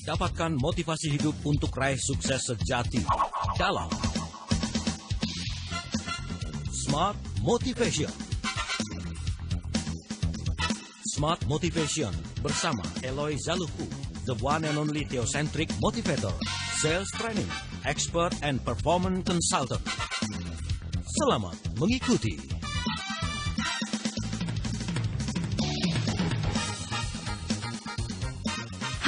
Dapatkan motivasi hidup untuk raih sukses sejati dalam Smart Motivation. Smart Motivation bersama Eloy Zaluku, the one and only theocentric motivator, sales training, expert and performance consultant. Selamat mengikuti.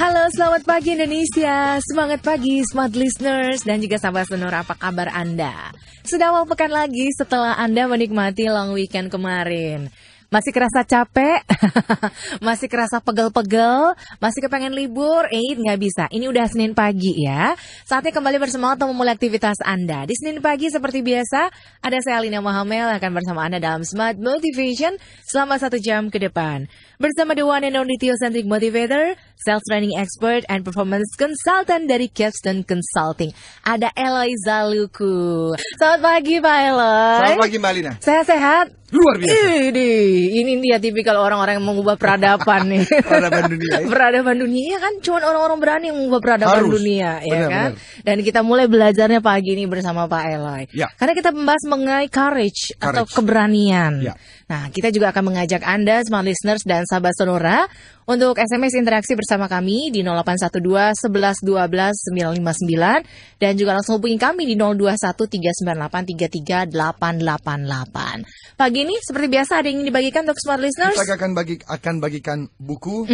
Halo, selamat pagi Indonesia. Semangat pagi Smart Listeners dan juga sahabat Sonora, apa kabar Anda? Sudah mau pekan lagi setelah Anda menikmati long weekend kemarin. Masih kerasa capek? Masih kerasa pegel-pegel? Masih kepengen libur? Nggak bisa. Ini udah Senin pagi ya. Saatnya kembali bersemangat untuk memulai aktivitas Anda. Di Senin pagi seperti biasa, ada saya Alina Mohamel akan bersama Anda dalam Smart Motivation selama 1 jam ke depan. Bersama the one and only theocentric motivator, sales training expert, and performance consultant dari Capstone Consulting. Ada Eloy Zaluku. Selamat pagi Pak Eloy. Selamat pagi Mbak Alina. Sehat-sehat? Luar biasa. Ini dia tipikal orang-orang yang mengubah peradaban nih. Peradaban dunia. Ya? Peradaban dunia kan cuma orang-orang berani yang mengubah peradaban dunia, ya benar, kan? Benar. Dan kita mulai belajarnya pagi ini bersama Pak Eloy. Ya. Karena kita membahas mengenai courage atau keberanian. Ya. Nah, kita juga akan mengajak Anda, Smart Listeners dan sahabat Sonora, untuk SMS interaksi bersama kami di 0812 11 12 959 dan juga langsung hubungi kami di 021 398 33888. Pagi ini seperti biasa ada yang ingin dibagikan untuk Smart Listeners. Kita akan bagikan buku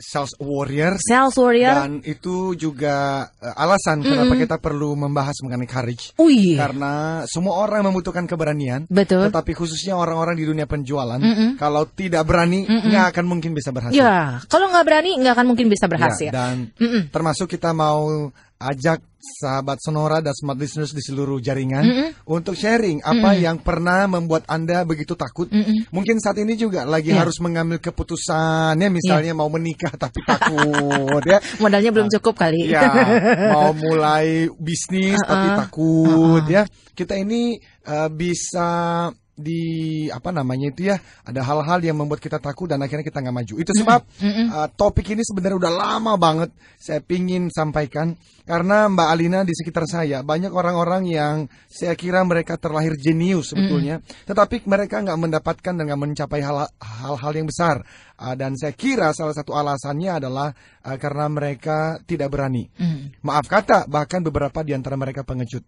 Sales Warrior. Sales Warrior. Dan itu juga alasan kenapa kita perlu membahas mengenai courage. Karena semua orang membutuhkan keberanian. Betul. Tetapi khususnya orang-orang di dunia penjualan, kalau tidak berani nggak akan mungkin bisa berhasil. Ya, kalau nggak berani nggak akan mungkin bisa berhasil. Ya, dan termasuk kita mau ajak sahabat Sonora dan Smart Listeners di seluruh jaringan untuk sharing apa yang pernah membuat Anda begitu takut. Mungkin saat ini juga lagi harus mengambil keputusannya, misalnya mau menikah tapi takut ya. Modalnya belum cukup kali. Ya, mau mulai bisnis tapi takut ya. Kita ini bisa ada hal-hal yang membuat kita takut dan akhirnya kita nggak maju. Itu sebab topik ini sebenarnya udah lama banget saya pingin sampaikan, karena Mbak Alina di sekitar saya banyak orang-orang yang saya kira mereka terlahir jenius sebetulnya, tetapi mereka nggak mendapatkan dan nggak mencapai hal-hal yang besar. Dan saya kira salah satu alasannya adalah karena mereka tidak berani. Maaf kata, bahkan beberapa di antara mereka pengecut.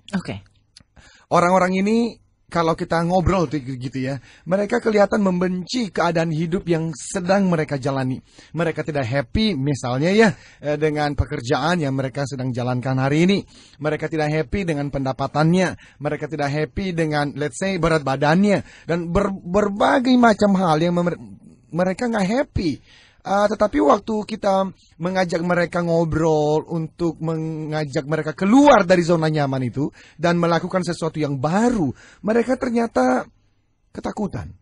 Orang-orang ini kalau kita ngobrol gitu ya, mereka kelihatan membenci keadaan hidup yang sedang mereka jalani. Mereka tidak happy misalnya ya dengan pekerjaan yang mereka sedang jalankan hari ini. Mereka tidak happy dengan pendapatannya. Mereka tidak happy dengan let's say berat badannya. Dan berbagai macam hal yang mereka nggak happy. Tetapi waktu kita mengajak mereka ngobrol untuk mengajak mereka keluar dari zona nyaman itu dan melakukan sesuatu yang baru, mereka ternyata ketakutan.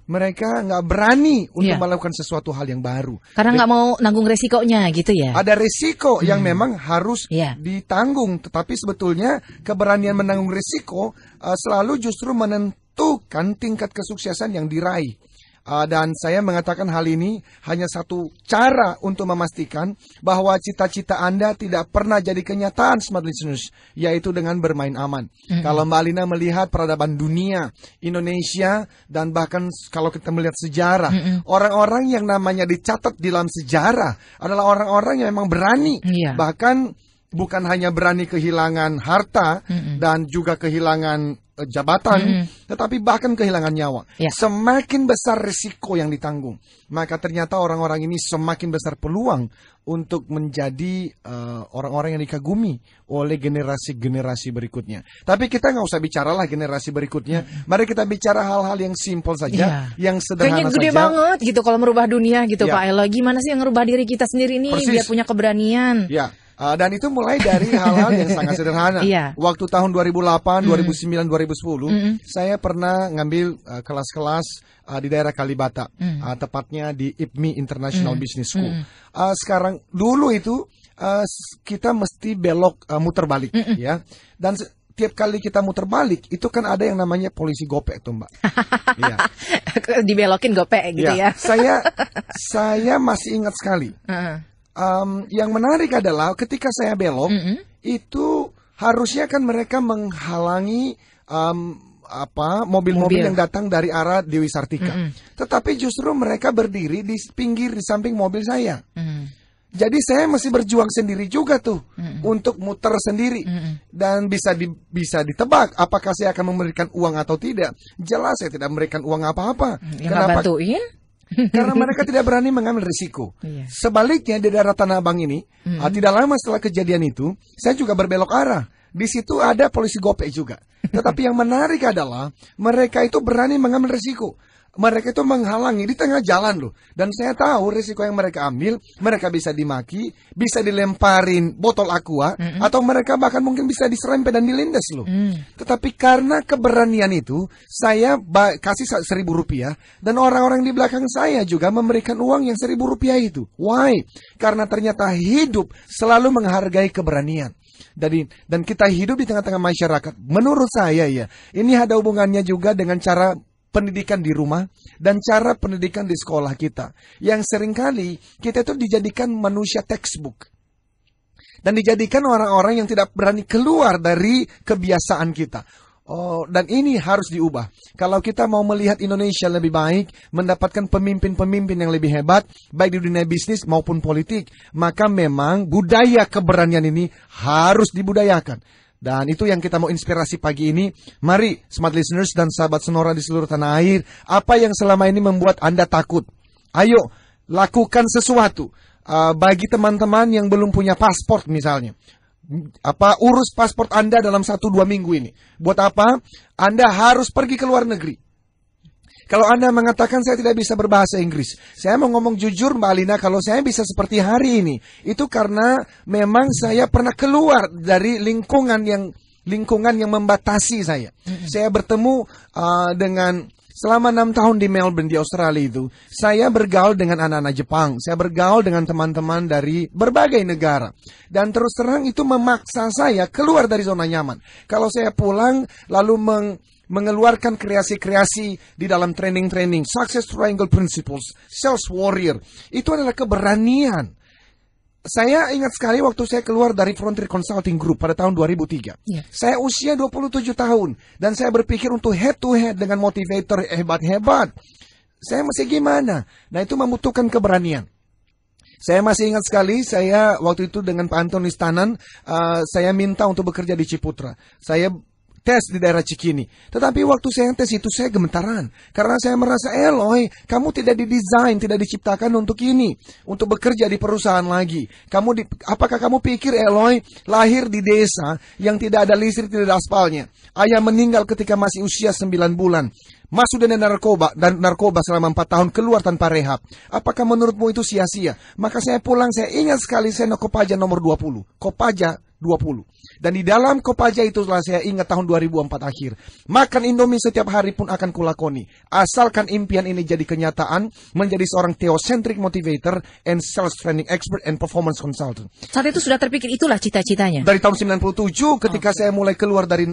Mereka nggak berani untuk melakukan sesuatu hal yang baru. Karena nggak mau nanggung resikonya gitu ya. Ada resiko yang memang harus ditanggung, tetapi sebetulnya keberanian menanggung resiko selalu justru menentukan tingkat kesuksesan yang diraih. Dan saya mengatakan hal ini hanya satu cara untuk memastikan bahwa cita-cita Anda tidak pernah jadi kenyataan, Smart Listeners, yaitu dengan bermain aman. Kalau Mbak Alina melihat peradaban dunia, Indonesia, dan bahkan kalau kita melihat sejarah, orang-orang yang namanya dicatat di dalam sejarah adalah orang-orang yang memang berani. Bahkan bukan hanya berani kehilangan harta dan juga kehilangan jabatan, tetapi bahkan kehilangan nyawa. Semakin besar risiko yang ditanggung, maka ternyata orang-orang ini semakin besar peluang untuk menjadi orang-orang yang dikagumi oleh generasi-generasi berikutnya. Tapi kita nggak usah bicaralah generasi berikutnya. Mari kita bicara hal-hal yang simple saja, yang sederhana saja. Kayaknya gede banget gitu kalau merubah dunia gitu Pak Eloy. Gimana sih yang merubah diri kita sendiri nih biar punya keberanian? Dan itu mulai dari hal-hal yang sangat sederhana. Waktu tahun 2008, 2009, 2010, saya pernah ngambil kelas-kelas di daerah Kalibata, tepatnya di IPMI International Business School. Sekarang dulu itu kita mesti belok muter balik, ya. Dan tiap kali kita muter balik itu kan ada yang namanya polisi gopek tuh Mbak. Iya. Dibelokin gopek gitu ya. Saya masih ingat sekali. Yang menarik adalah ketika saya belok itu harusnya kan mereka menghalangi mobil-mobil yang datang dari arah Dewi Sartika. Tetapi justru mereka berdiri di pinggir di samping mobil saya. Jadi saya masih berjuang sendiri juga tuh untuk muter sendiri dan bisa ditebak apakah saya akan memberikan uang atau tidak. Jelas saya tidak memberikan uang apa-apa. Kenapa? Bantuin? Karena mereka tidak berani mengambil risiko. Sebaliknya di daerah Tanah Abang ini, tidak lama setelah kejadian itu, saya juga berbelok arah. Di situ ada polisi gopek juga. Tetapi yang menarik adalah mereka itu berani mengambil risiko. Mereka itu menghalangi di tengah jalan loh. Dan saya tahu risiko yang mereka ambil, mereka bisa dimaki, bisa dilemparin botol aqua, atau mereka bahkan mungkin bisa diserempet dan dilindas loh. Tetapi karena keberanian itu, saya kasih 1.000 rupiah, dan orang-orang di belakang saya juga memberikan uang yang 1.000 rupiah itu. Why? Karena ternyata hidup selalu menghargai keberanian. Dan kita hidup di tengah-tengah masyarakat. Menurut saya ya, ini ada hubungannya juga dengan cara pendidikan di rumah dan cara pendidikan di sekolah kita. Yang seringkali kita itu dijadikan manusia textbook. Dan dijadikan orang-orang yang tidak berani keluar dari kebiasaan kita. Dan ini harus diubah. Kalau kita mau melihat Indonesia lebih baik, mendapatkan pemimpin-pemimpin yang lebih hebat, baik di dunia bisnis maupun politik, maka memang budaya keberanian ini harus dibudayakan. Dan itu yang kita mau inspirasi pagi ini. Mari, smart listeners dan sahabat Sonora di seluruh tanah air, apa yang selama ini membuat Anda takut? Ayo, lakukan sesuatu. Bagi teman-teman yang belum punya paspor misalnya. Urus paspor Anda dalam 1-2 minggu ini. Buat apa? Anda harus pergi ke luar negeri. Kalau Anda mengatakan saya tidak bisa berbahasa Inggris, saya mau ngomong jujur Mbak Alina, kalau saya bisa seperti hari ini, itu karena memang saya pernah keluar dari lingkungan yang membatasi saya. Saya bertemu dengan selama 6 tahun di Melbourne di Australia itu, saya bergaul dengan anak-anak Jepang, saya bergaul dengan teman-teman dari berbagai negara. Dan terus terang itu memaksa saya keluar dari zona nyaman. Kalau saya pulang lalu mengeluarkan kreasi-kreasi di dalam training-training, Success Triangle Principles, Sales Warrior, itu adalah keberanian. Saya ingat sekali waktu saya keluar dari Frontier Consulting Group pada tahun 2003. Saya usia 27 tahun. Dan saya berpikir untuk head to head dengan motivator hebat-hebat. Saya masih gimana? Nah itu membutuhkan keberanian. Saya masih ingat sekali, saya waktu itu dengan Pak Antoni Stanan, saya minta untuk bekerja di Ciputra. Saya tes di daerah Cikini. Tetapi waktu saya tes itu saya gemetaran. Karena saya merasa, Eloy, kamu tidak didesain, tidak diciptakan untuk ini. Untuk bekerja di perusahaan lagi. Apakah kamu pikir, Eloy, lahir di desa yang tidak ada listrik, tidak ada aspalnya. Ayah meninggal ketika masih usia 9 bulan. Masuk dengan narkoba selama 4 tahun, keluar tanpa rehab. Apakah menurutmu itu sia-sia? Maka saya pulang, saya ingat sekali saya Kopaja nomor 20. Kopaja 20. Dan di dalam Kopaja itulah saya ingat tahun 2004 akhir. Makan Indomie setiap hari pun akan kulakoni. Asalkan impian ini jadi kenyataan, menjadi seorang theocentric motivator and sales training expert and performance consultant. Saat itu sudah terpikir itulah cita-citanya? Dari tahun 97 ketika saya mulai keluar dari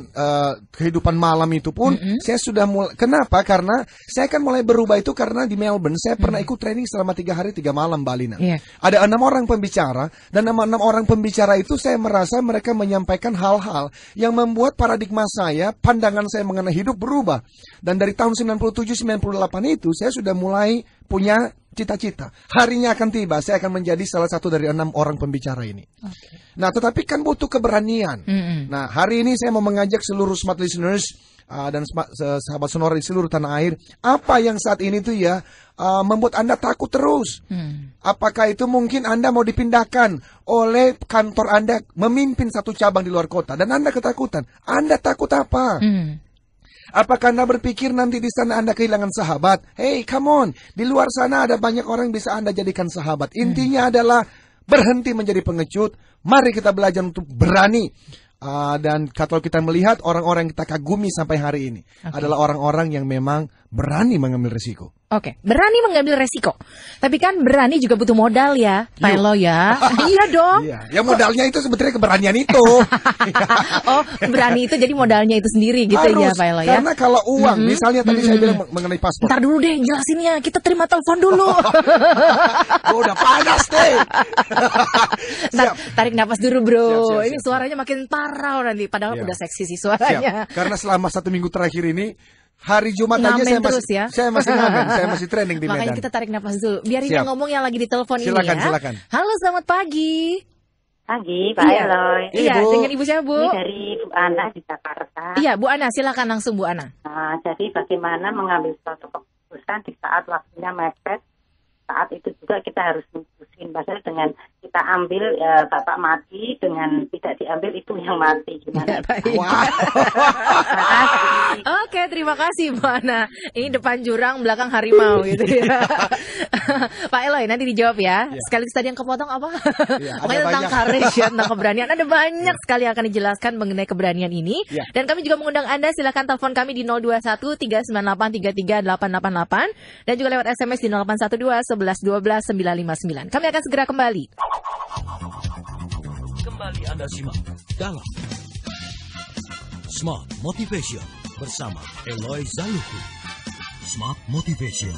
kehidupan malam itu pun, saya sudah mulai. Kenapa? Karena saya kan mulai berubah itu karena di Melbourne, saya pernah ikut training selama 3 hari 3 malam, Mbak Alina. Ada 6 orang pembicara, dan 6 orang pembicara itu saya merasa mereka menyampaikan hal-hal yang membuat paradigma saya, pandangan saya mengenai hidup berubah. Dan dari tahun 97-98 itu saya sudah mulai punya cita-cita. Harinya akan tiba, saya akan menjadi salah satu dari 6 orang pembicara ini. Nah, tetapi kan butuh keberanian. Nah, hari ini saya mau mengajak seluruh smart listeners dan sahabat Sonora di seluruh tanah air, apa yang saat ini tuh ya membuat Anda takut terus? Apakah itu mungkin Anda mau dipindahkan oleh kantor Anda memimpin satu cabang di luar kota dan Anda ketakutan? Anda takut apa? Apakah Anda berpikir nanti di sana Anda kehilangan sahabat? Hey, come on, di luar sana ada banyak orang yang bisa Anda jadikan sahabat. Intinya adalah berhenti menjadi pengecut. Mari kita belajar untuk berani. Dan kalau kita melihat orang-orang yang kita kagumi sampai hari ini adalah orang-orang yang memang berani mengambil risiko. Oke, berani mengambil resiko. Tapi kan berani juga butuh modal ya, Pak Elo ya. Iya dong. Iya, ya modalnya itu sebetulnya keberanian itu. Oh, berani itu jadi modalnya itu sendiri gitu. Harus, ya, Pak Elo ya. Karena kalau uang, misalnya tadi saya bilang mengenai paspor. Ntar dulu deh, jelasinnya. Kita terima telepon dulu. Gua udah panas deh. Ntar, tarik napas dulu bro. Siap. Ini suaranya makin parau nanti. Padahal Iya. udah seksi sih suaranya. Siap. Karena selama 1 minggu terakhir ini, hari Jumat aja Ngamen saya terus masih, ya. saya masih ngamen, saya masih training di Makanya Medan. kita tarik napas dulu. Biarin Siap. yang ngomong yang lagi di telepon ini Silakan, ya. silakan. Halo, selamat pagi. Pagi, Pak Iya. Eloy. Iya, Ibu. dengan Ibu siapa, Bu? Ini dari Bu Ana di Jakarta. Iya, Bu Ana, silakan langsung Bu Ana. Nah, jadi bagaimana mengambil suatu keputusan di saat waktunya mepet, saat itu juga kita harus memutuskan. Bahasanya dengan kita ambil Bapak mati, dengan tidak diambil itu yang mati. Gimana? Baik. Wah. Terima kasih. Oke, terima kasih Bu Ana. Ini depan jurang, belakang harimau gitu ya. Pak Eloy, nanti dijawab ya. Iya. Sekaligus tadi yang kepotong apa? Iya, Pokoknya ada tentang banyak. courage ya, tentang keberanian. Ada banyak sekali yang akan dijelaskan mengenai keberanian ini. Iya. Dan kami juga mengundang Anda, silakan telepon kami di 021 398 33888 dan juga lewat SMS di 0812 11 12 959. Kami akan segera kembali. Kembali Anda simak dalam Smart Motivation bersama Eloy Zaluku. Smart Motivation.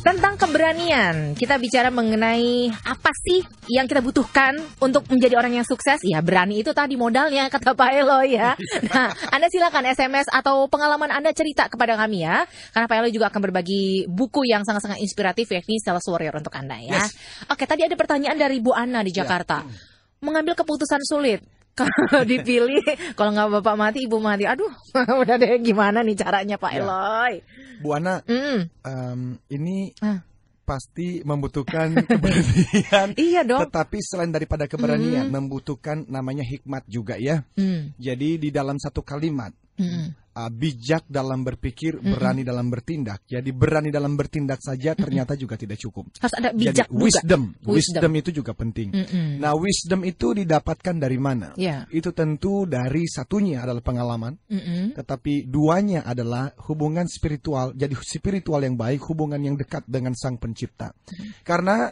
Tentang keberanian, kita bicara mengenai apa sih yang kita butuhkan untuk menjadi orang yang sukses. Ya, berani itu tadi modalnya, kata Pak Eloy ya. Nah, Anda silakan SMS atau pengalaman Anda cerita kepada kami ya. Karena Pak Eloy juga akan berbagi buku yang sangat-sangat inspiratif, yakni Sales Warrior untuk Anda ya. Yes. Oke, tadi ada pertanyaan dari Bu Ana di Jakarta. Mengambil keputusan sulit. Kalau dipilih, kalau nggak bapak mati, ibu mati. Aduh, udah deh, gimana nih caranya Pak Ya. Eloy? Bu Ana, ini Ah. pasti membutuhkan keberanian. Iya dong. Tetapi selain daripada keberanian, membutuhkan namanya hikmat juga ya. Jadi di dalam satu kalimat, bijak dalam berpikir, berani dalam bertindak. Jadi berani dalam bertindak saja ternyata juga tidak cukup. Harus ada Jadi bijak juga. wisdom itu juga penting. Nah, wisdom itu didapatkan dari mana? Ya. Itu tentu dari satunya adalah pengalaman, tetapi duanya adalah hubungan spiritual. Jadi spiritual yang baik, hubungan yang dekat dengan Sang Pencipta. Karena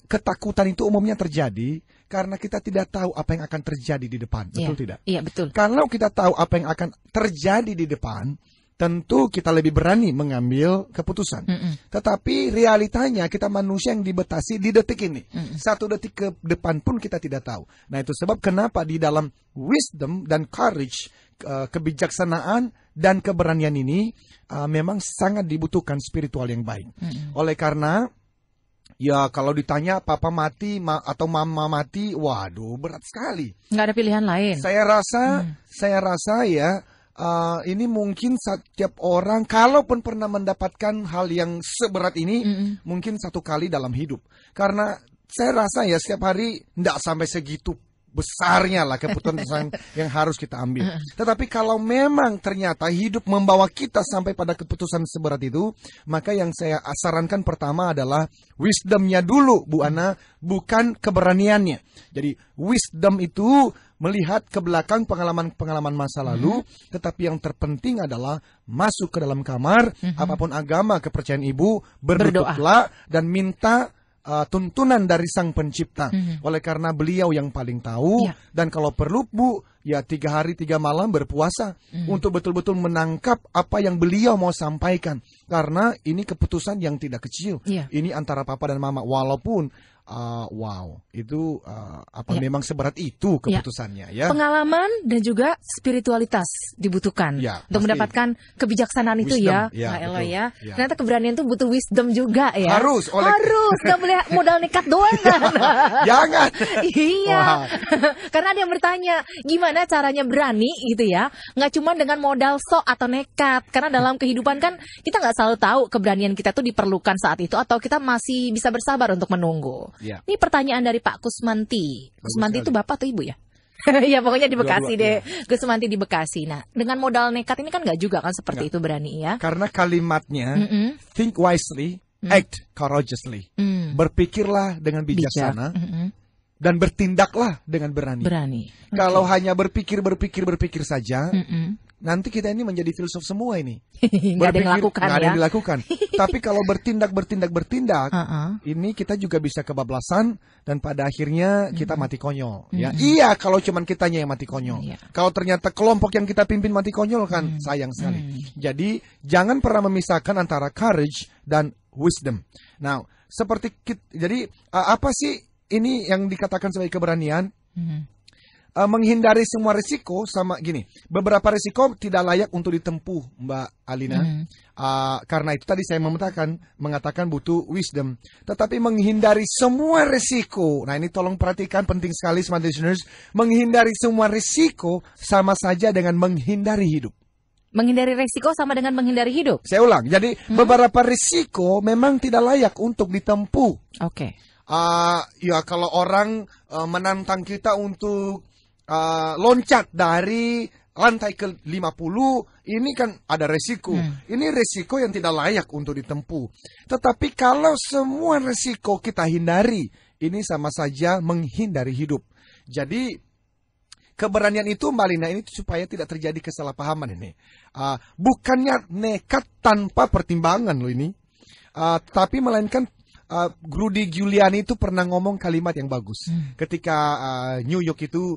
ketakutan itu umumnya terjadi karena kita tidak tahu apa yang akan terjadi di depan. Betul tidak? Iya, betul. Kalau kita tahu apa yang akan terjadi di depan, tentu kita lebih berani mengambil keputusan. Tetapi realitanya kita manusia yang dibatasi di detik ini. 1 detik ke depan pun kita tidak tahu. Nah, itu sebab kenapa di dalam wisdom dan courage, kebijaksanaan dan keberanian ini memang sangat dibutuhkan spiritual yang baik. Oleh karena ya kalau ditanya papa mati atau mama mati, waduh berat sekali. Nggak ada pilihan lain. Saya rasa ya ini mungkin setiap orang kalaupun pernah mendapatkan hal yang seberat ini mungkin 1 kali dalam hidup. Karena saya rasa ya setiap hari nggak sampai segitu besarnya lah keputusan yang harus kita ambil. Tetapi kalau memang ternyata hidup membawa kita sampai pada keputusan seberat itu, maka yang saya sarankan pertama adalah wisdomnya dulu, Bu Ana, bukan keberaniannya. Jadi wisdom itu melihat ke belakang pengalaman-pengalaman masa lalu, tetapi yang terpenting adalah masuk ke dalam kamar, apapun agama, kepercayaan ibu, berdoa dan minta tuntunan dari Sang Pencipta. Oleh karena beliau yang paling tahu. Dan kalau perlu Bu, ya 3 hari 3 malam berpuasa untuk betul-betul menangkap apa yang beliau mau sampaikan. Karena ini keputusan yang tidak kecil. Ini antara papa dan mama. Walaupun itu memang seberat itu keputusannya ya. Pengalaman dan juga spiritualitas dibutuhkan untuk mendapatkan kebijaksanaan itu ya, Pak Eloy ya. Ternyata keberanian itu butuh wisdom juga ya. Harus, nggak boleh modal nekat doang kan. Jangan. Iya. Karena ada yang bertanya, gimana caranya berani gitu ya? Nggak cuma dengan modal sok atau nekat. Karena dalam kehidupan kan kita nggak selalu tahu keberanian kita tuh diperlukan saat itu atau kita masih bisa bersabar untuk menunggu. Ini pertanyaan dari Pak Kusmanti. Kusmanti itu bapak atau ibu ya? Ya pokoknya di Bekasi deh. Kusmanti di Bekasi. Nah, dengan modal nekat ini kan nggak juga kan seperti itu berani ya? Karena kalimatnya think wisely, act courageously. Berpikirlah dengan bijaksana, dan bertindaklah dengan berani. Berani. Kalau hanya berpikir saja, nanti kita ini menjadi filsuf semua ini. Nggak ada yang lakukan nggak ada ya. yang dilakukan. Tapi kalau bertindak, ini kita juga bisa kebablasan dan pada akhirnya kita mati konyol. Ya, iya kalau cuman kitanya yang mati konyol. Kalau ternyata kelompok yang kita pimpin mati konyol kan sayang sekali. Jadi jangan pernah memisahkan antara courage dan wisdom. Nah, jadi apa sih ini yang dikatakan sebagai keberanian? Menghindari semua risiko sama gini. Beberapa risiko tidak layak untuk ditempuh, Mbak Alina. Karena itu tadi saya mengatakan butuh wisdom. Tetapi menghindari semua risiko. Nah, ini tolong perhatikan, penting sekali smart listeners. Menghindari semua risiko sama saja dengan menghindari hidup. Menghindari risiko sama dengan menghindari hidup. Saya ulang. Jadi beberapa risiko memang tidak layak untuk ditempuh. Oke. Ya kalau orang menantang kita untuk loncat dari lantai ke 50, ini kan ada resiko. Ini resiko yang tidak layak untuk ditempuh. Tetapi kalau semua resiko kita hindari, ini sama saja menghindari hidup. Jadi keberanian itu, Mbak Lina, ini supaya tidak terjadi kesalahpahaman ini. Bukannya nekat tanpa pertimbangan loh ini. Tapi melainkan Rudy Giuliani itu pernah ngomong kalimat yang bagus ketika New York itu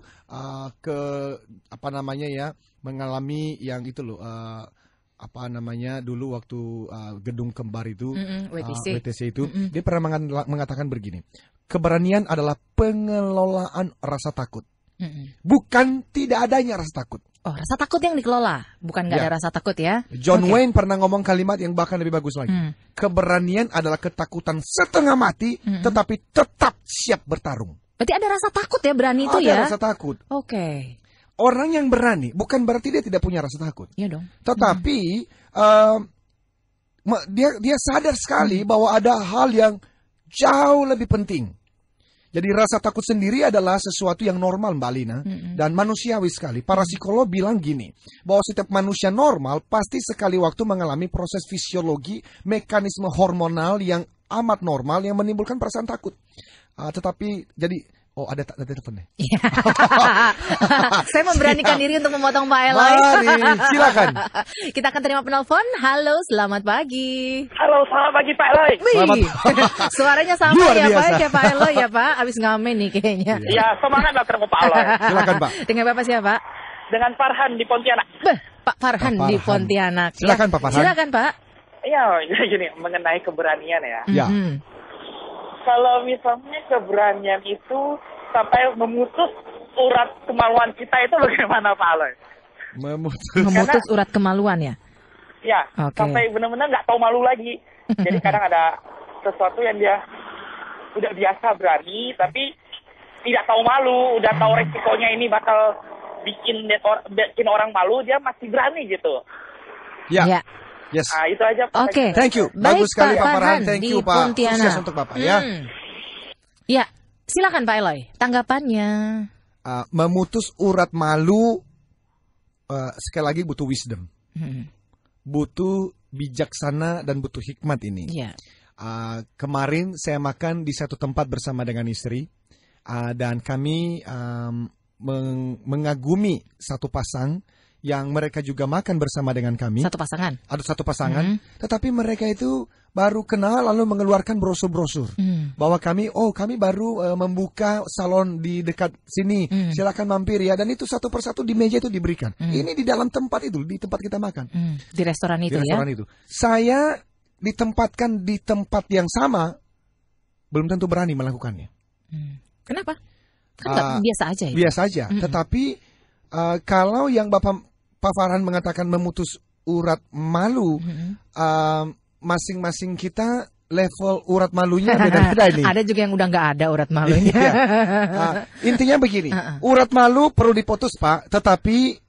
mengalami yang itu loh dulu waktu gedung kembar itu WTC itu dia pernah mengatakan begini, keberanian adalah pengelolaan rasa takut, bukan tidak adanya rasa takut. Oh, rasa takut yang dikelola, bukan nggak ada rasa takut ya. John Wayne pernah ngomong kalimat yang bahkan lebih bagus lagi. Keberanian adalah ketakutan setengah mati, tetapi tetap siap bertarung. Berarti ada rasa takut ya, berani itu ya? Ada rasa takut. Oke. Orang yang berani bukan berarti dia tidak punya rasa takut. Iya dong. Tetapi dia sadar sekali bahwa ada hal yang jauh lebih penting. Jadi rasa takut sendiri adalah sesuatu yang normal, Mbak Lina, dan manusiawi sekali. Para psikolog bilang gini, bahwa setiap manusia normal pasti sekali waktu mengalami proses fisiologi, mekanisme hormonal yang amat normal yang menimbulkan perasaan takut. Tetapi jadi ada telepon nih. Saya memberanikan diri untuk memotong Pak Eloy. Mari, silakan. Kita akan terima penelpon. Halo, selamat pagi. Halo, selamat pagi Pak Eloy. Suaranya sama ya Pak, kayak Pak Eloy ya Pak. Abis ngamen nih kayaknya. Ya, semangat lah ketemu Pak Eloy. Silakan Pak. Dengan Bapak siapa? Dengan Farhan di Pontianak. Pak Farhan di Pontianak. Silakan Pak Farhan. Silakan Pak. Iya, gini mengenai keberanian ya. Ya. Kalau misalnya keberanian itu sampai memutus urat kemaluan kita itu bagaimana Pak Aloy? Memutus urat kemaluan ya? Ya, sampai benar-benar nggak tahu malu lagi. Jadi kadang ada sesuatu yang dia udah biasa berani, tapi tidak tahu malu, udah tahu resikonya ini bakal bikin orang malu, dia masih berani gitu. Ya. Yes. Nah, itu aja Pak. Oke. Thank you. Baik, Bagus sekali Pak Farhan. Thank you Pak. Pontianak. Sukses untuk Bapak ya. Ya, silakan Pak Eloy. Tanggapannya. Memutus urat malu sekali lagi butuh wisdom. Butuh bijaksana dan butuh hikmat ini. Iya. Kemarin saya makan di satu tempat bersama dengan istri dan kami mengagumi satu pasang yang mereka juga makan bersama dengan kami. Satu pasangan? Ada satu pasangan. Tetapi mereka itu baru kenal lalu mengeluarkan brosur-brosur. Bahwa kami baru membuka salon di dekat sini. Silakan mampir ya. Dan itu satu persatu di meja itu diberikan. Ini di dalam tempat itu, di tempat kita makan. Di restoran itu di restoran itu. Saya ditempatkan di tempat yang sama, belum tentu berani melakukannya. Kenapa? Kan biasa aja ya? Biasa aja. Tetapi kalau yang Pak Farhan mengatakan memutus urat malu, masing-masing kita level urat malunya beda-beda ini. Ada juga yang udah nggak ada urat malunya. Intinya begini, urat malu perlu diputus Pak, tetapi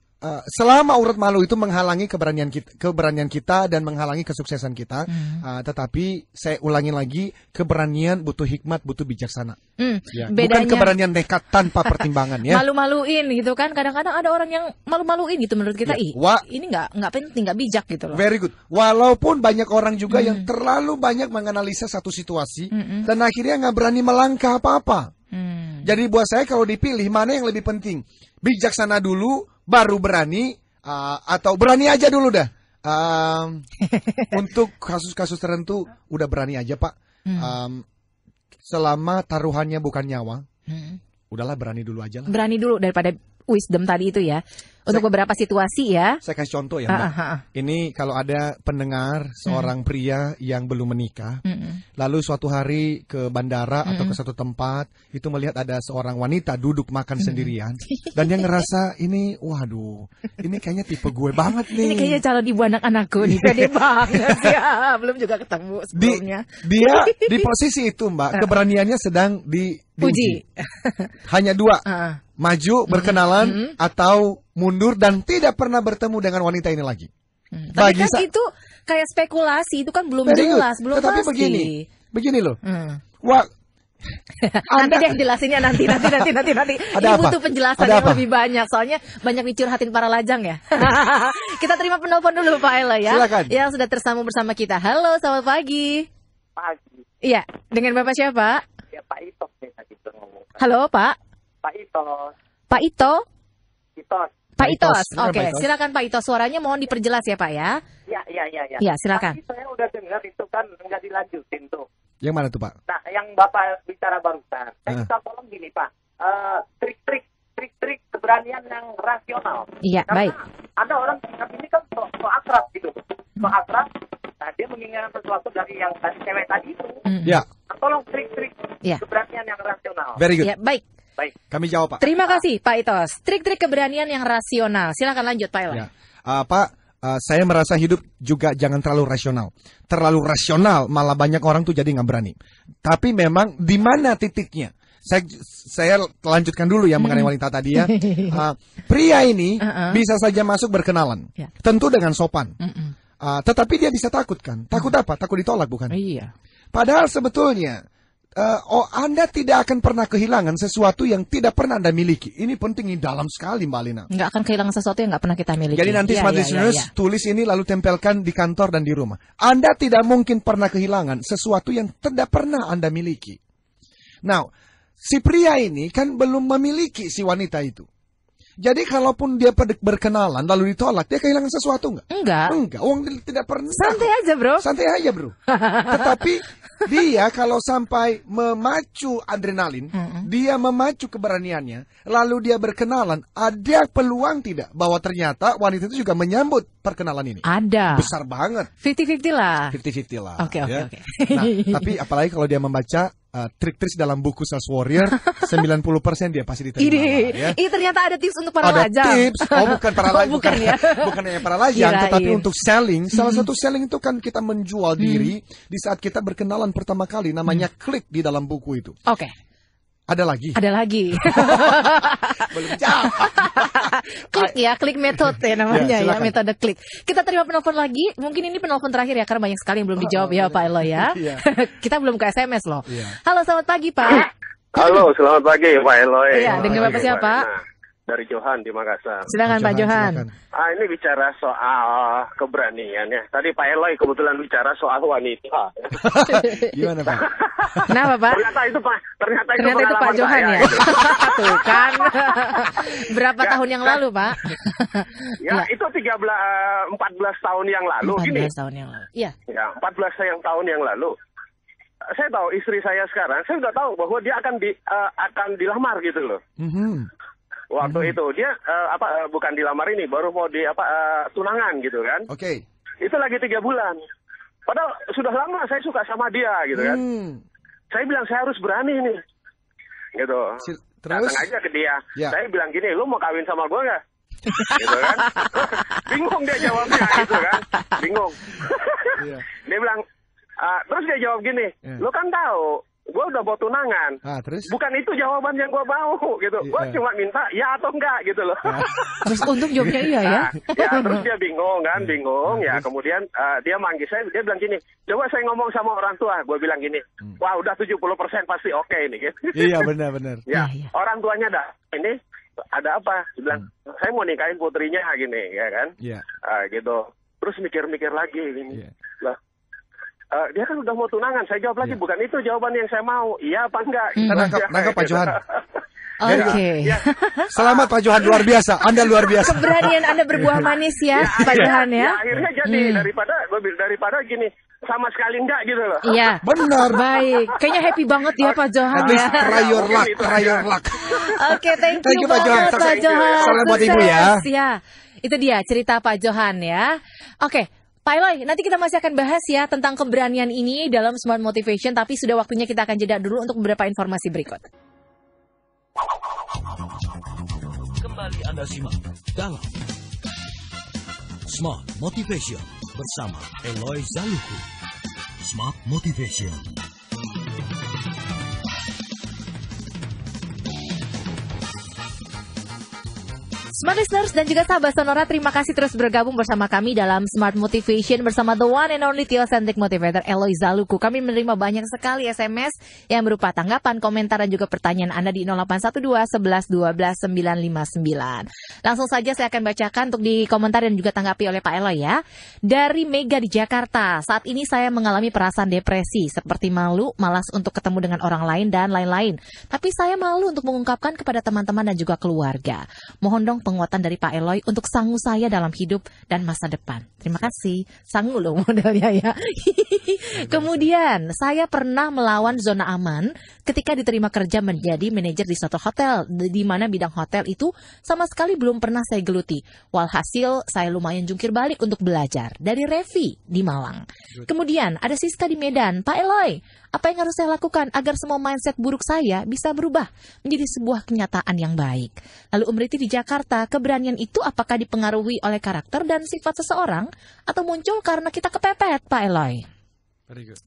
selama urat malu itu menghalangi keberanian kita dan menghalangi kesuksesan kita, tetapi saya ulangi lagi, keberanian butuh hikmat, butuh bijaksana. Ya, bukan keberanian nekat tanpa pertimbangan ya. Malu-maluin gitu kan, kadang-kadang ada orang yang malu-maluin gitu menurut kita, ini nggak penting, nggak bijak gitu loh. Very good. Walaupun banyak orang juga yang terlalu banyak menganalisa satu situasi dan akhirnya nggak berani melangkah apa-apa. Jadi buat saya kalau dipilih mana yang lebih penting? Bijaksana dulu, baru berani, atau berani aja dulu dah. Untuk kasus-kasus tertentu udah berani aja Pak. Selama taruhannya bukan nyawa, udahlah berani dulu aja lah. Berani dulu daripada wisdom tadi itu ya. Untuk beberapa situasi ya. Saya kasih contoh ya Mbak. Ini kalau ada pendengar seorang pria yang belum menikah, lalu suatu hari ke bandara atau ke satu tempat, itu melihat ada seorang wanita duduk makan sendirian, dan dia ngerasa ini, waduh, ini kayaknya tipe gue banget nih. Ini kayaknya calon ibu anak-anakku nih, pede banget ya. Belum juga ketemu sebelumnya. Dia di posisi itu Mbak, keberaniannya sedang diuji. Hanya dua. Maju, berkenalan, atau mundur dan tidak pernah bertemu dengan wanita ini lagi. Tapi kan itu kayak spekulasi, itu kan belum jelas, belum Tetapi pasti. begini loh. Wah, nanti deh jelasinnya nanti. Ibu tuh penjelasan yang lebih banyak, soalnya banyak dicurhatin para lajang ya. Kita terima penelpon dulu Pak Elo ya. Silakan. Yang sudah tersambung bersama kita. Halo, selamat pagi. Pagi. Iya, dengan Bapak siapa? Ya Pak Ito nih tadi ngomong. Halo Pak. Pak Ito. Pak Ito. Itos. Pak Itos. Silakan, Oke, Pak Itos. silakan Pak Itos. Suaranya mohon diperjelas ya Pak ya. Ya. Ya, silakan. Tapi saya udah dengar itu kan nggak dilanjutin tuh. yang mana tuh Pak? Nah, yang Bapak bicara barusan, saya minta tolong gini Pak, trik-trik keberanian yang rasional. Iya, Karena baik. ada orang sikap ini kan so akrab gitu, so akrab. Nah, dia menginginkan sesuatu dari yang tadi cewek tadi itu. Ya, Nah, tolong trik-trik Ya. keberanian yang rasional. very good. Ya, baik. Baik. Kami jawab Pak. Terima kasih Pak Itos. Trik-trik keberanian yang rasional. Silakan lanjut Pak Elo. Ya. Pak, saya merasa hidup juga jangan terlalu rasional. Terlalu rasional malah banyak orang tuh jadi nggak berani. Tapi memang di mana titiknya? Saya lanjutkan dulu ya mengenai wanita tadi ya. Pria ini bisa saja masuk berkenalan, Ya. tentu dengan sopan. Tetapi dia bisa takut kan? Takut apa? Takut ditolak bukan? Iya. Padahal sebetulnya Anda tidak akan pernah kehilangan sesuatu yang tidak pernah Anda miliki. Ini penting, ini dalam sekali Mbak Alina. Nggak akan kehilangan sesuatu yang nggak pernah kita miliki. Jadi nanti smart listeners tulis ini lalu tempelkan di kantor dan di rumah. Anda tidak mungkin pernah kehilangan sesuatu yang tidak pernah Anda miliki. Now, si pria ini kan belum memiliki si wanita itu. Jadi kalaupun dia berkenalan lalu ditolak, dia kehilangan sesuatu nggak? Enggak. Uang tidak pernah. Santai aja bro. Santai aja bro. Tetapi dia kalau sampai memacu adrenalin, dia memacu keberaniannya, lalu dia berkenalan, ada peluang tidak bahwa ternyata wanita itu juga menyambut perkenalan ini? Ada. Besar banget. 50-50 lah. 50-50 lah. Oke. Nah, tapi apalagi kalau dia membaca trik-trik dalam buku Sales Warrior, 90% dia pasti diterima. Ini ternyata ada tips untuk para ada lajang. Tips, bukan para lajang, bukan ya. bukan hanya para lajang, tetapi Kirain. untuk selling. Salah satu selling itu kan kita menjual diri di saat kita berkenalan pertama kali, namanya klik di dalam buku itu. Oke. Ada lagi? Ada lagi. Belum jawab. Klik metode namanya ya, silakan. metode klik. Kita terima penelpon lagi. Mungkin ini penelpon terakhir ya, karena banyak sekali yang belum dijawab ya Pak Elo ya. Iya. Kita belum ke SMS loh. Iya. Halo, selamat pagi Pak. Halo, selamat pagi Pak Eloy. Iya, dengan Bapak siapa? Dari Johan di Makassar. Silakan Pak Johan. Ini bicara soal keberanian ya. Tadi Pak Eloy kebetulan bicara soal wanita. Gimana Pak? Kenapa Pak? Ternyata itu Pak Ternyata itu Pak pengalaman Johan saya, ya. gitu. Tuh kan. Berapa tahun yang lalu Pak? Ya, itu 14 tahun yang lalu 14 gini. tahun yang lalu. Iya. Ya, 14 tahun yang lalu. Saya tahu istri saya sekarang, saya sudah tahu bahwa dia akan dilamar gitu loh. Waktu itu dia bukan dilamar ini, baru mau tunangan gitu kan. Oke. Itu lagi 3 bulan. Padahal sudah lama saya suka sama dia gitu kan. Saya bilang saya harus berani nih. Gitu. Terus? Datang aja ke dia. Ya. Saya bilang gini, lu mau kawin sama gue nggak? Gitu kan. Bingung dia jawabnya gitu kan. Bingung. Iya. Dia bilang, terus dia jawab gini, lu kan tahu, gue udah mau tunangan. Terus? Bukan itu jawaban yang gue mau gitu. Gue cuma minta ya atau enggak gitu loh. Terus untuk jawabnya iya ya. Terus dia bingung kan, ya. Kemudian dia manggil saya, dia bilang gini, coba saya ngomong sama orang tua. Gue bilang gini, wah udah 70% pasti oke ini gitu. Iya benar. Ya, orang tuanya dah, ini ada apa? Dia bilang, saya mau nikahin putrinya gini, ya kan? Iya. Gitu. Terus mikir-mikir lagi gini. Iya. Lah, dia kan udah mau tunangan. Saya jawab lagi, bukan itu jawaban yang saya mau. Iya apa enggak? Nangkap Pak Johan. Oke. Ya. Selamat Pak Johan, luar biasa. Anda luar biasa. Keberanian Anda berbuah manis ya, Pak Johan ya. Akhirnya jadi daripada gini sama sekali enggak gitu loh. Iya. Benar. Baik. Kayaknya happy banget ya Pak Johan ya. Try your luck. Oke, thank you banget Pak Johan. Salam buat Ibu ya. Ya. Itu dia cerita Pak Johan ya. Oke. Pak Eloy, nanti kita masih akan bahas ya tentang keberanian ini dalam Smart Motivation, tapi sudah waktunya kita akan jeda dulu untuk beberapa informasi berikut. Kembali Anda simak dalam Smart Motivation bersama Eloy Zaluku. Smart Motivation. Smart listeners dan juga sahabat Sonora, terima kasih terus bergabung bersama kami dalam Smart Motivation bersama the one and only Theocentric Motivator Eloy Zaluku. Kami menerima banyak sekali SMS yang berupa tanggapan, komentar dan juga pertanyaan Anda di 0812 11 12 959. Langsung saja saya akan bacakan untuk di komentar dan juga tanggapi oleh Pak Eloy ya. Dari Mega di Jakarta, saat ini saya mengalami perasaan depresi seperti malu, malas untuk ketemu dengan orang lain dan lain-lain. Tapi saya malu untuk mengungkapkan kepada teman-teman dan juga keluarga. Mohon dong penguatan dari Pak Eloy untuk sangu saya dalam hidup dan masa depan. Terima kasih. Sangu loh modelnya ya. Kemudian, saya pernah melawan zona aman ketika diterima kerja menjadi manajer di suatu hotel, di mana bidang hotel itu sama sekali belum pernah saya geluti. Walhasil, saya lumayan jungkir balik untuk belajar. Dari Revi di Malang. Kemudian, ada Siska di Medan. Pak Eloy, apa yang harus saya lakukan agar semua mindset buruk saya bisa berubah menjadi sebuah kenyataan yang baik? Lalu Riti di Jakarta, keberanian itu apakah dipengaruhi oleh karakter dan sifat seseorang atau muncul karena kita kepepet, Pak Eloy?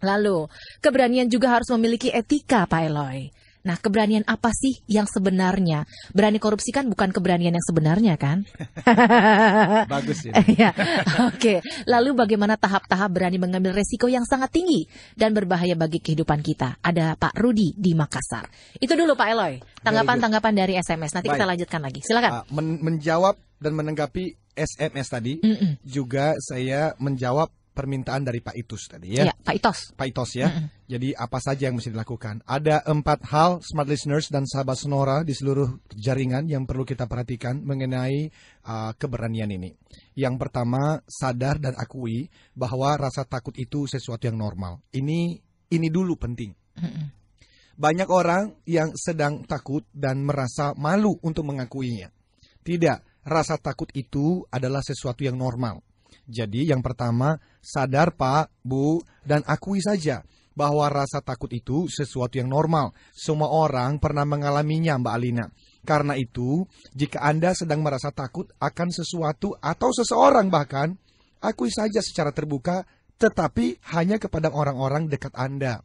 Lalu, keberanian juga harus memiliki etika, Pak Eloy. Nah, keberanian apa sih yang sebenarnya? Berani korupsi kan bukan keberanian yang sebenarnya kan? Bagus ya. Ya. Oke. Lalu bagaimana tahap-tahap berani mengambil resiko yang sangat tinggi dan berbahaya bagi kehidupan kita? Ada Pak Rudi di Makassar. Itu dulu Pak Eloy. Tanggapan-tanggapan dari SMS. Nanti kita lanjutkan lagi. Silakan. Menjawab dan menanggapi SMS tadi, juga saya menjawab permintaan dari Pak Itus tadi ya. Pak Itos ya. Jadi apa saja yang mesti dilakukan? Ada 4 hal smart listeners dan sahabat Sonora di seluruh jaringan yang perlu kita perhatikan mengenai keberanian ini. Yang pertama, sadar dan akui bahwa rasa takut itu sesuatu yang normal. Ini dulu penting. Banyak orang yang sedang takut dan merasa malu untuk mengakuinya. Tidak, rasa takut itu adalah sesuatu yang normal. Jadi yang pertama, sadar Pak, Bu, dan akui saja bahwa rasa takut itu sesuatu yang normal. Semua orang pernah mengalaminya, Mbak Alina. Karena itu, jika Anda sedang merasa takut akan sesuatu atau seseorang bahkan, akui saja secara terbuka, tetapi hanya kepada orang-orang dekat Anda.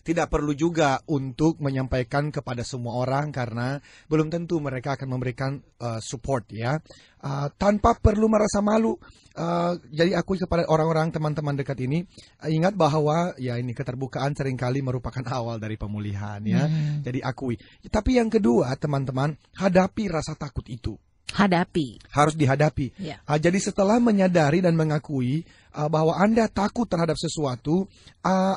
Tidak perlu juga untuk menyampaikan kepada semua orang karena belum tentu mereka akan memberikan support ya. Tanpa perlu merasa malu. Jadi akui kepada orang-orang teman-teman dekat ini. Ingat bahwa ya ini keterbukaan seringkali merupakan awal dari pemulihan ya. Jadi akui. Tapi yang kedua teman-teman, hadapi rasa takut itu. Harus dihadapi. Jadi setelah menyadari dan mengakui bahwa Anda takut terhadap sesuatu,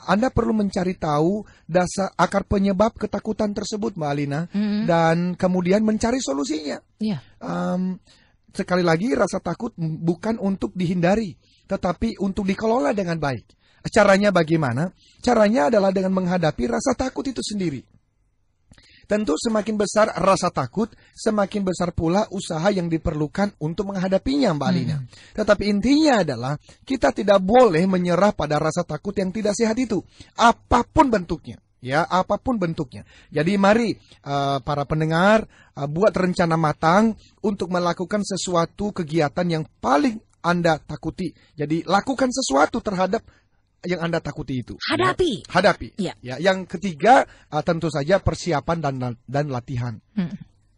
Anda perlu mencari tahu dasar akar penyebab ketakutan tersebut, Mbak Alina, dan kemudian mencari solusinya. Sekali lagi, rasa takut bukan untuk dihindari, tetapi untuk dikelola dengan baik. Caranya bagaimana? Caranya adalah dengan menghadapi rasa takut itu sendiri. Tentu semakin besar rasa takut, semakin besar pula usaha yang diperlukan untuk menghadapinya, Mbak Alina. Tetapi intinya adalah kita tidak boleh menyerah pada rasa takut yang tidak sehat itu, apapun bentuknya. Ya, apapun bentuknya. Jadi mari para pendengar buat rencana matang untuk melakukan sesuatu kegiatan yang paling Anda takuti. Jadi lakukan sesuatu terhadap yang Anda takuti itu. Hadapi. Ya. Yang ketiga tentu saja persiapan dan latihan.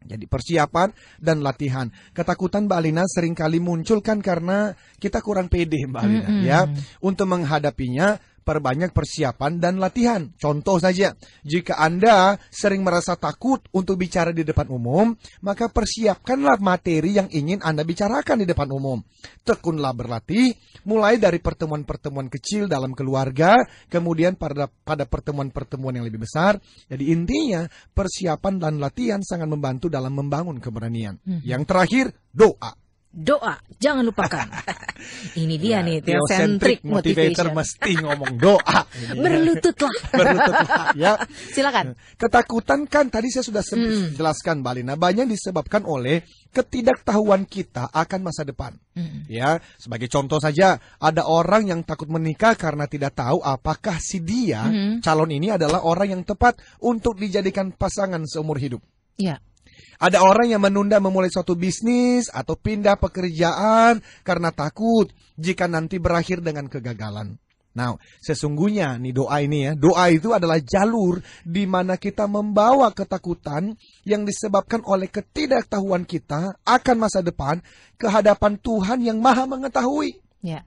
Jadi persiapan dan latihan. Ketakutan Mbak Alina seringkali muncul kan karena kita kurang pede, Mbak Alina ya. Untuk menghadapinya perbanyak persiapan dan latihan. Contoh saja, jika Anda sering merasa takut untuk bicara di depan umum, maka persiapkanlah materi yang ingin Anda bicarakan di depan umum. Tekunlah berlatih, mulai dari pertemuan-pertemuan kecil dalam keluarga, kemudian pada pertemuan-pertemuan yang lebih besar. Jadi intinya, persiapan dan latihan sangat membantu dalam membangun keberanian. Yang terakhir, doa. Doa, jangan lupakan. Ini dia nih, Theocentric Motivator mesti ngomong doa. Berlututlah. Berlututlah, ya. Silakan. Ketakutan kan tadi saya sudah jelaskan, Mbak Lina, banyak disebabkan oleh ketidaktahuan kita akan masa depan. Ya, sebagai contoh saja, ada orang yang takut menikah karena tidak tahu apakah si dia, calon ini adalah orang yang tepat untuk dijadikan pasangan seumur hidup. Ya. Ada orang yang menunda memulai suatu bisnis atau pindah pekerjaan karena takut jika nanti berakhir dengan kegagalan. Nah, sesungguhnya nih doa ini ya, doa itu adalah jalur di mana kita membawa ketakutan yang disebabkan oleh ketidaktahuan kita akan masa depan ke hadapan Tuhan yang Maha Mengetahui. Ya.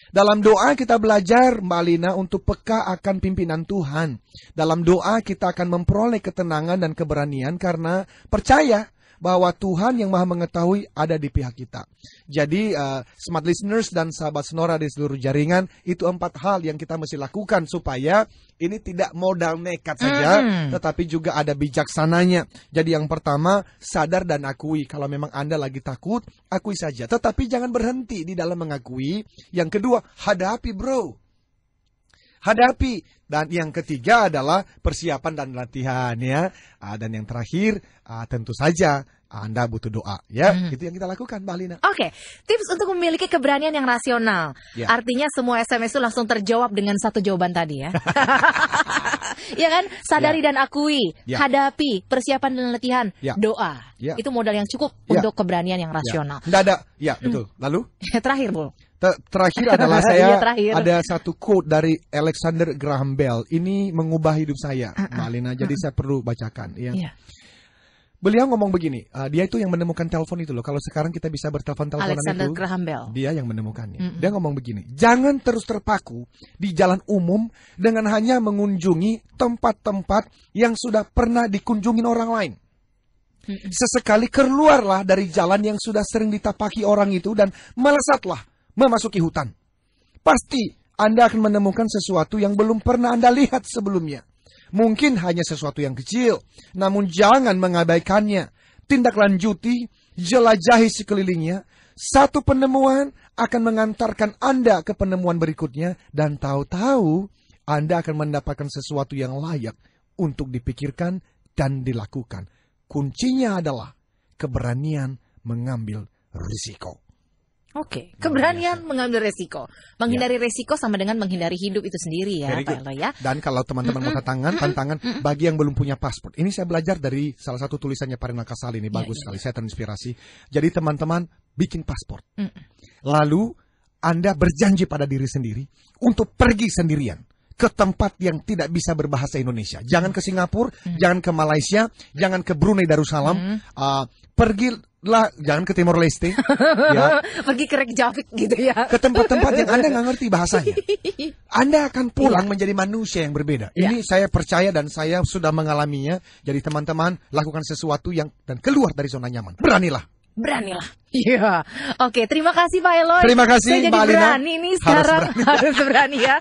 Dalam doa kita belajar, Mbak Lina, untuk peka akan pimpinan Tuhan. Dalam doa kita akan memperoleh ketenangan dan keberanian karena percaya bahwa Tuhan yang Maha Mengetahui ada di pihak kita. Jadi, smart listeners dan sahabat Sonora di seluruh jaringan, itu 4 hal yang kita mesti lakukan supaya ini tidak modal nekat saja, tetapi juga ada bijaksananya. Jadi yang pertama, sadar dan akui. Kalau memang Anda lagi takut, akui saja. Tetapi jangan berhenti di dalam mengakui. Yang kedua, hadapi bro. Hadapi. Dan yang ketiga adalah persiapan dan latihan ya. Dan yang terakhir tentu saja Anda butuh doa ya. Itu yang kita lakukan, Mbak Lina. Oke, tips untuk memiliki keberanian yang rasional. Ya. Artinya semua SMS itu langsung terjawab dengan satu jawaban tadi ya. Ya kan? Sadari dan akui, hadapi, persiapan dan latihan, doa. Itu modal yang cukup untuk keberanian yang rasional. Nggak ada. Ya, betul. Lalu? Terakhir, Bu. Terakhir adalah saya ada satu quote dari Alexander Graham Bell. Ini mengubah hidup saya, Mbak Lina. Jadi saya perlu bacakan. Ya. Beliau ngomong begini, dia itu yang menemukan telepon itu loh. Kalau sekarang kita bisa bertelepon-teleponan itu, Alexander Graham Bell. Dia yang menemukannya. Dia ngomong begini, jangan terus terpaku di jalan umum dengan hanya mengunjungi tempat-tempat yang sudah pernah dikunjungin orang lain. Sesekali keluarlah dari jalan yang sudah sering ditapaki orang itu dan melesatlah memasuki hutan. Pasti Anda akan menemukan sesuatu yang belum pernah Anda lihat sebelumnya. Mungkin hanya sesuatu yang kecil, namun jangan mengabaikannya. Tindak lanjuti, jelajahi sekelilingnya. Satu penemuan akan mengantarkan Anda ke penemuan berikutnya, dan tahu-tahu Anda akan mendapatkan sesuatu yang layak untuk dipikirkan dan dilakukan. Kuncinya adalah keberanian mengambil risiko. Oke, keberanian mengambil resiko. Menghindari resiko sama dengan menghindari hidup itu sendiri ya, Pak Elo ya. Dan kalau teman-teman mau tantangan bagi yang belum punya paspor. Ini saya belajar dari salah satu tulisannya Parina Kasali ini, bagus sekali, saya terinspirasi. Jadi teman-teman bikin paspor. Lalu Anda berjanji pada diri sendiri untuk pergi sendirian ke tempat yang tidak bisa berbahasa Indonesia. Jangan ke Singapura, jangan ke Malaysia, jangan ke Brunei Darussalam. Pergilah, jangan ke Timor Leste. Ya. Pergi ke Reykjavik gitu ya. Ke tempat-tempat yang Anda nggak ngerti bahasanya. Anda akan pulang menjadi manusia yang berbeda. Ini saya percaya dan saya sudah mengalaminya. Jadi teman-teman, lakukan sesuatu yang dan keluar dari zona nyaman. Beranilah. Iya. Oke, terima kasih Pak Eloy. Terima kasih Mbak Alina. Saya jadi berani nih sekarang. Harus berani ya.